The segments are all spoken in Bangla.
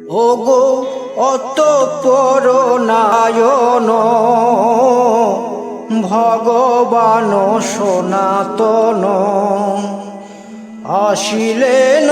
ওগো অতঃপর নায়ন ভগবান সনাতন আসিলেন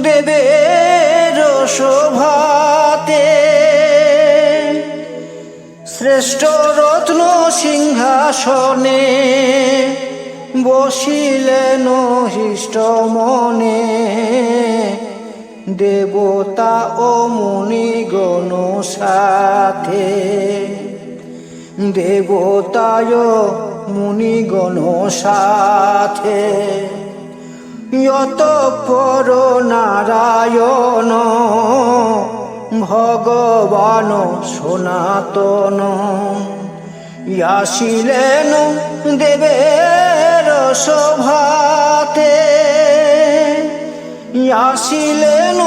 দেবের শোভাতে শ্রেষ্ঠ রত্ন সিংহাসনে বসিলেন হৃষ্ট মনে দেবতা ও মুনিগণ সাথে দেবতায় মুনিগণ সাথে অতঃপর নারায়ণ ভগবান সনাতন আসিলেন দেবের শোভাতে আসিলেন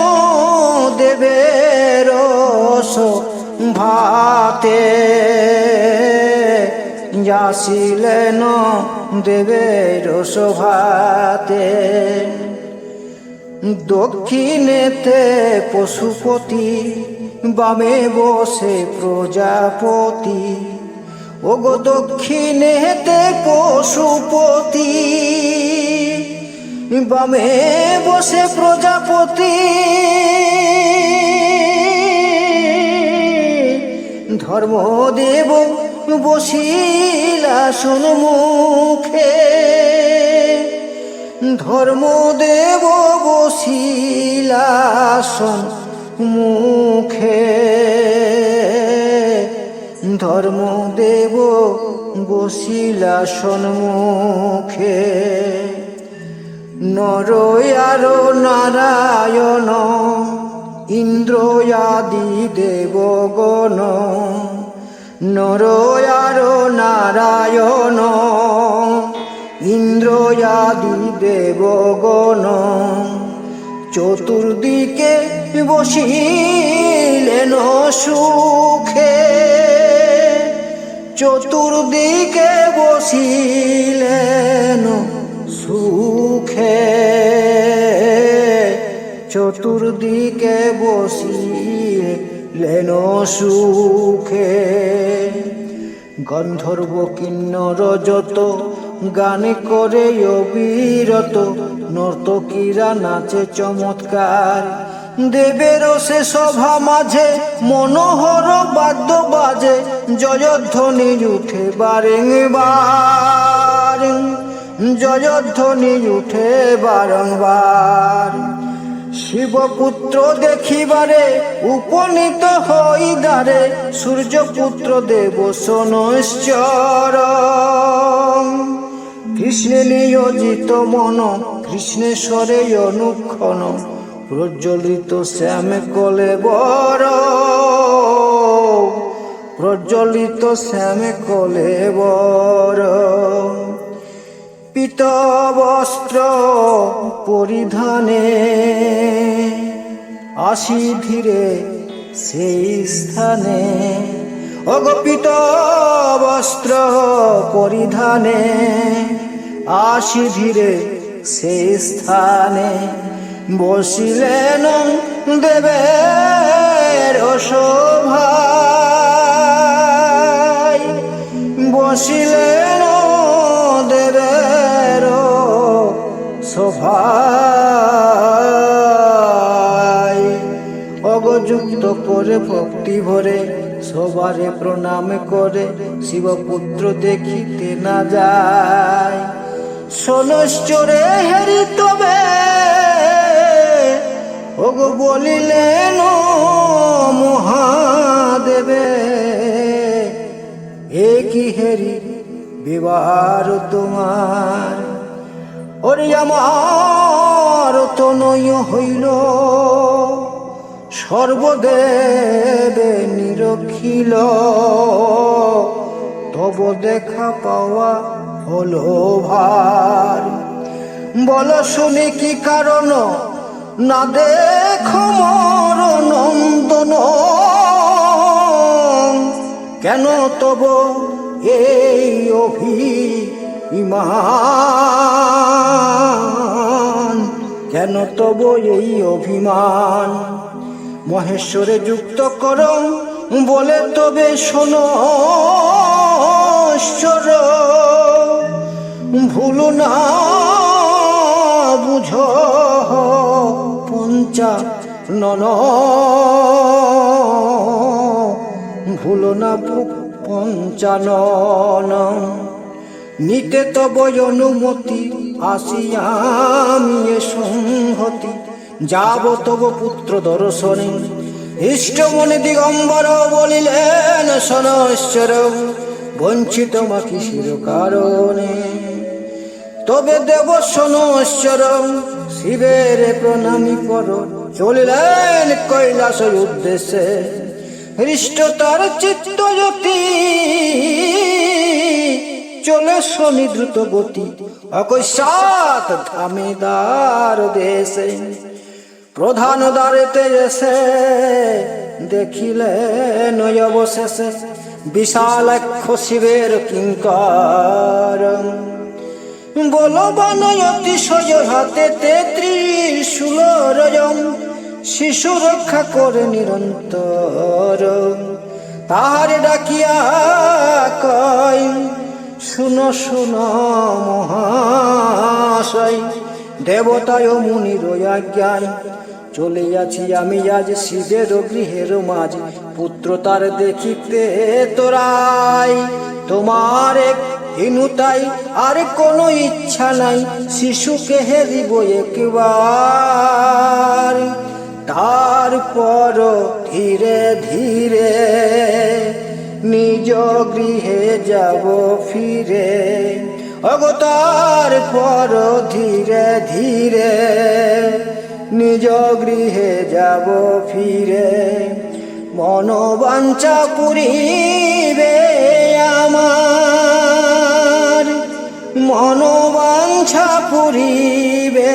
দেবের শোভাতে আসিলেন দেবের শোভাতে দক্ষিণেতে পশুপতি বামে বসে প্রজাপতি ওগো দক্ষিণেতে পশুপতি বামে বসে প্রজাপতি ধর্মদেব বসিলা সম্মুখে ধর্মদেব বসিলা সম্মুখে ধর্মদেব বসিলা সম্মুখে নর আর নারায়ণ ইন্দ্র আদি দেবগণ নর আর নারায়ণ ইন্দ্র আদি দেবগণ চতুর্দিকে বসিলেন সুখে চতুর্দিকে বসিলেন সুখে চতুর্দিকে বসিলেন সুখে গন্ধর্ব কিন্নর যত গান করে অবিরত নর্তকীরা নাচে চমৎকার দেবের সে সভা মাঝে মনোহর বাদ্য বাজে জয়ধ্বনি উঠে বারংবার জয়ধ্বনি উঠে বারংবার শিবপুত্র দেখিবারে উপনীত হইদারে সূর্যপুত্র দেব সোনশ্চর কৃষ্ণে নিয়োজিত মন কৃষ্ণেশ্বরে অনুক্ষণ প্রজ্বলিত শ্যাম কলেবর প্রজ্বলিত শ্যাম কলেবর পীত বস্ত্র পরিধানে আসি ধীরে সেই স্থানে অগপিত বস্ত্র পরিধানে আসি ধীরে সেই স্থানে বসিলেন দেবের শোভায় বসিলেন দেবের শোভায় অগযুক্ত করে ভক্তি ভরে সবারে প্রণাম করে শিবপুত্র দেখিতে না যায় সোনশ্চরে হেরি তবে ওগো বলিলেন মহাদেবে এ কি হেরি বিবার তোমার ওরে আমার তো নয় হইল সর্বদেবে নিরখিল তব দেখা পাওয়া হলো ভার বল শুনি কি কারণ না দেখো মোর নন্দন কেন তব এই অভিমান কেন তব এই অভিমান মহেশ্বরে যুক্ত করো বলে তবে শোনো ঈশ্বর, ভুলো না বুঝো পঞ্চানন, ভুলো না পঞ্চানন। নিতে তব অনুমতি আসিয়ামি এ সংহতি, যাব তব পুত্র দর্শনে। ইষ্টমণি দিগম্বর বলিলেন শনশ্বর, বঞ্চিত মা কিসের কারণে। তবে দেব শনশ্বর শিবের প্রণামী কর, চলিলেন কৈলাস উদ্দেশ্যে। হৃষ্ট তার চিত্তজ্যোতি চলে শনি দ্রুত গতি, অকস্মাৎ ধামে দ্বার দেশে। প্রধান দ্বারেতে এসে দেখিলেন অবশেষে, বিশালাক্ষ শিবের কিঙ্কর। বলবান অতিশয় হাতে ত্রিশূল রজম, শিশু রক্ষা করে নিরন্তর। তাহারে ডাকিয়া কয় শুনো শুনো মহাশয়, দেবতায় মুনির আজ্ঞায় চলিয়াছি আমি আজ শিবের গৃহের মাঝ। পুত্র তার দেখিতে তোরাই, তোমার এক হিনুতাই আর কোনো ইচ্ছা নাই, শিশুকে হেরিব একবার। তারপর ধীরে ধীরে নিজ গৃহে যাব ফিরে, অগতার পর ধীরে ধীরে নিজ গৃহে যাব ফিরে। মনোবাঞ্ছা পুরিবে আমার, মনোবাঞ্ছা পুরিবে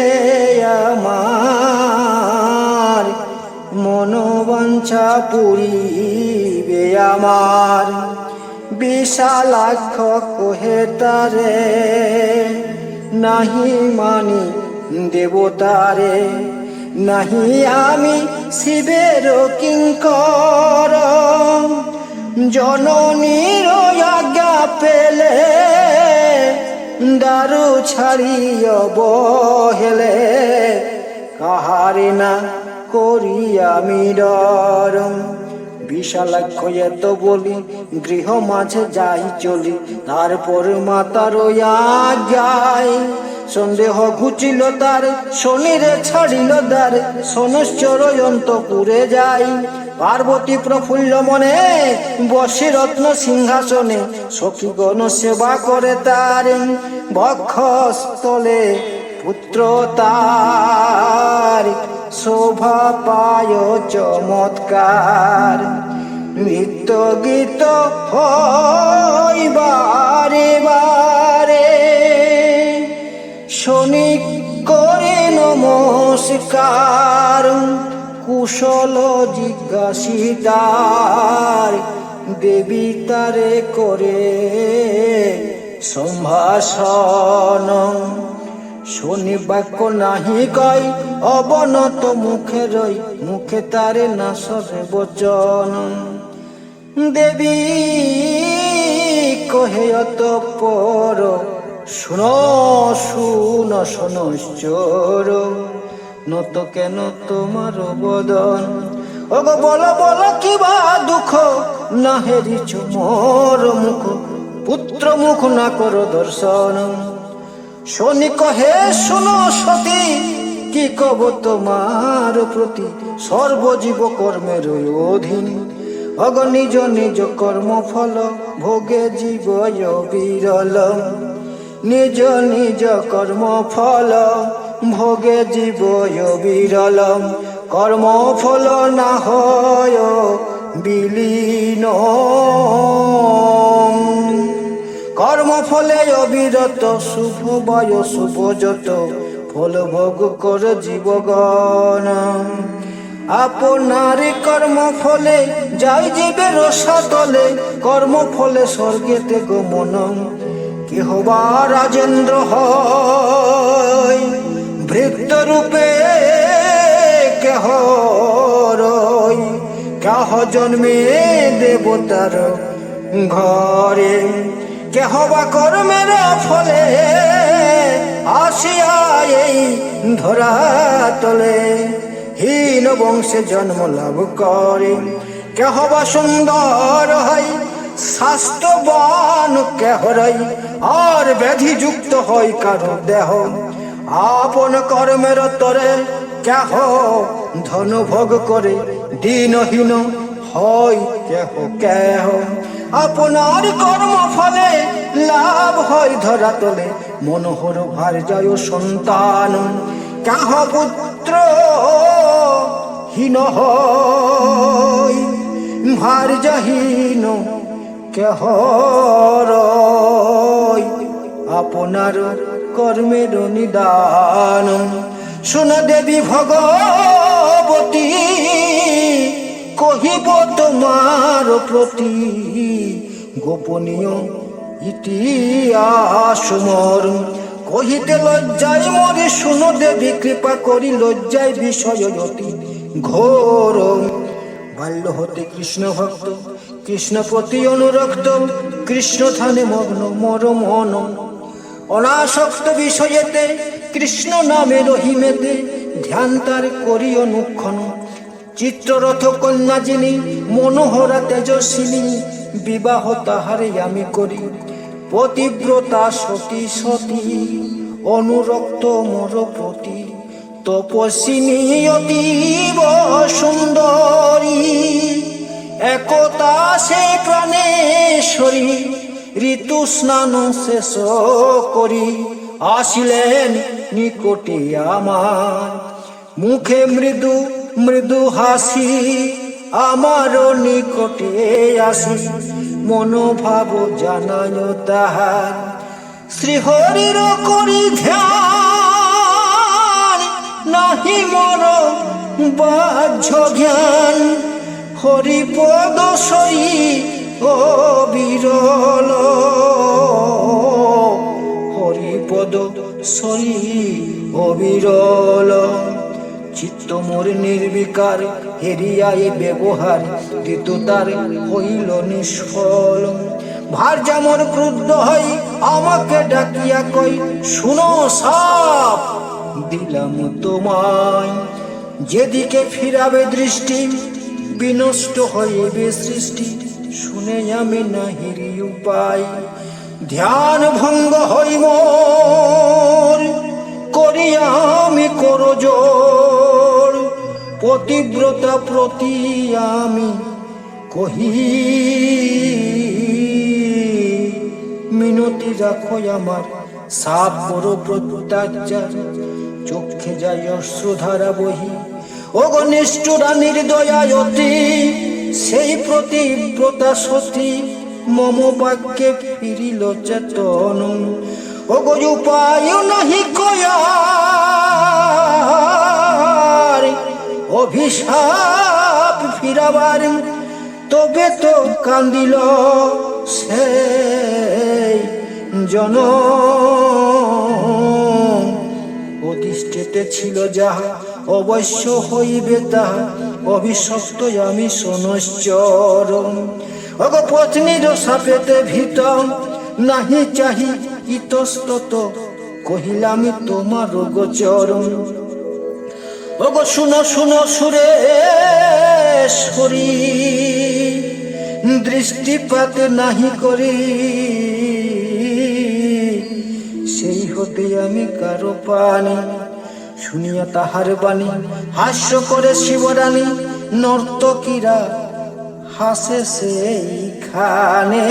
আমার, মনোবাঞ্ছা পুরিবে আমার। বিশালাক্ষ কহে তারে নাহি মানি দেবতারে, নাহি আমি শিবের কিঙ্কর। জননীর আজ্ঞা পেলে দারু ছাড়িয়া বহেলে, কাহারে না করি আমি ডর। বিশালাক্ষ এত বলি গৃহ মাঝে যাই চলি, তারপর মাতার আজ্ঞায় সন্দেহ ঘুচিল তার, শনিরে ছাড়িল দ্বার। শনৈশ্চর অন্তপুরে যাই, পার্বতী প্রফুল্ল মনে বসে রত্ন সিংহাসনে। সখীগণ সেবা করে তার, বক্ষস্থলে পুত্র তার শোভা পায় চমৎকার। নৃত্য গীত হয় বারে বারে, শনি করে নমস্কার। কুশল জিজ্ঞাসিতার, দেবী তারে করে সম্ভাষণ। শনি বাক্য নাহি কয় অবনত মুখে রই, মুখে তারে না সরে বচন। দেবী কহে অতঃপর শুনো শুনো শনৈশ্চর, নত কেন তোমার বদন। ওগো বলো বলো কিবা দুঃখ, না হেরিছ মোর মুখ, পুত্র মুখ না করো দর্শন। শনি কহে শোনো সতী, কি কব তোমার প্রতি, সর্বজীব কর্মের অধীন। অগ নিজ নিজ কর্ম ফল ভোগে জীব বিরল, নিজ নিজ কর্ম ফল ভোগে জীব বিরল। কর্ম ফল না হয় বিলীন, কর্মফলে অবিরত শুভ বয় শুভ যত, ফল ভোগ কর জীবগণ। আপনার কর্মফলে যাই জীবে রসাতলে, কর্মফলে স্বর্গেতে গমন। কেহ বা রাজেন্দ্র হয় ভৃত্য রূপে, কেহ রয় কেহ জন্মে দেবতার ঘরে, কেহ বা কর্মের ফলে আসিয়া এই ধরা তলে হীন বংশে জন্ম লাভ করে, কেহ বা সুন্দর হয় স্বাস্থ্যবান কেহরাই, আর ব্যাধিযুক্ত হয় কারো দেহ। আপন কর্মের তরে কেহ ধন ভোগ করে, দিনহীন হয় কেহ কেহ। আপনার কর্ম ফলে লাভ হয় ধরা তলে, মনোহর ভার জয় সন্তান কেহ পুত্র হীন হয়, ভার জহীন কেহ রয়। আপনার কর্মের নিদান শুন দেবী ভগবতী, কহিব তোমার প্রতি গোপনীয় ইতিহাস মোর। কহিতে লজ্জায় মরে শুন দেবী কৃপা করি, লজ্জায় বিষয় অতি ঘোর। বাল্য হতে কৃষ্ণ ভক্ত, কৃষ্ণ প্রতি অনুরক্ত, কৃষ্ণ ধ্যানে মগ্ন মর মন। অনাসক্ত বিষয়েতে কৃষ্ণ নামে রহিমেতে, ধ্যান তার করি অনুক্ষণ। চিত্ররথ কন্যা যিনি মনোহরা তেজস্বিনী, বিবাহ তাহারে আমি করি। পতিব্রতা সতী সতী অনুরক্ত মোর প্রতি, তপস্বিনী অতীব সুন্দরী, একতা সে প্রাণেশ্বরী। ঋতু স্নান শেষ করি আসিলেন নিকটে আমার, মুখে মৃদু মৃদু হাসি আমার নিকটে আসি, মনোভাব জানায় তাহার। শ্রীহরির করি ধ্যান, নাহি মর বাহ্য জ্ঞান। হরিপদ সই অবিরল, হরিপদ সই অবিরল। চিত্ত মোর নির্বিকার, হেরিয়া এ ব্যবহার, ঋতু তার হইল নিষ্ফল। ভার যেমন ক্রুদ্ধ হই আমাকে ডাকিয়া কই, শুনো সাপ দিলাম তোমায়। যেদিকে ফিরাবে দৃষ্টি বিনষ্ট হইবে সৃষ্টি, শুনে আমি নাহিরি উপায়। ধ্যান ভঙ্গ হই মোর, করি আমি করজোর। পতিব্রতা প্রতি আমি কহি, মিনতি রাখো আমার সাপ বড় প্রত্যাচার। চোখে যাই অশ্রুধারা বহি, ওগো নিষ্ঠুরা নির্দয়ায়তী, সেই প্রতিব্রতা সতী মম বাক্যে ফিরিল চেতন। ওগো উপায় নাহি কয়ার, অভিশাপ ফিরাবার। তবে তো কান্দিল সেই জন, অধিষ্ঠিতে ছিল যাহা অবশ্য হইবে তাহা, অভিশপ্ত আমি শনশ্চর। অগো পত্নীর সাপেতে ভীত, নাহি চাহি ইতস্তত, কহিলাম তোমার গোচর। ওগো শুনো শুনো সুরেশ্বরী, দৃষ্টিপাত নাহি করি। সেই হতে আমি কারো পানি, শুনিয়া তাহার বাণী হাস্য করে শিবরানী। নর্তকীরা হাসে সেইখানে,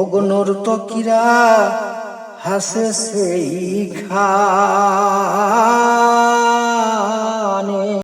ওগো নর্তকীরা হাসে সেইখানে।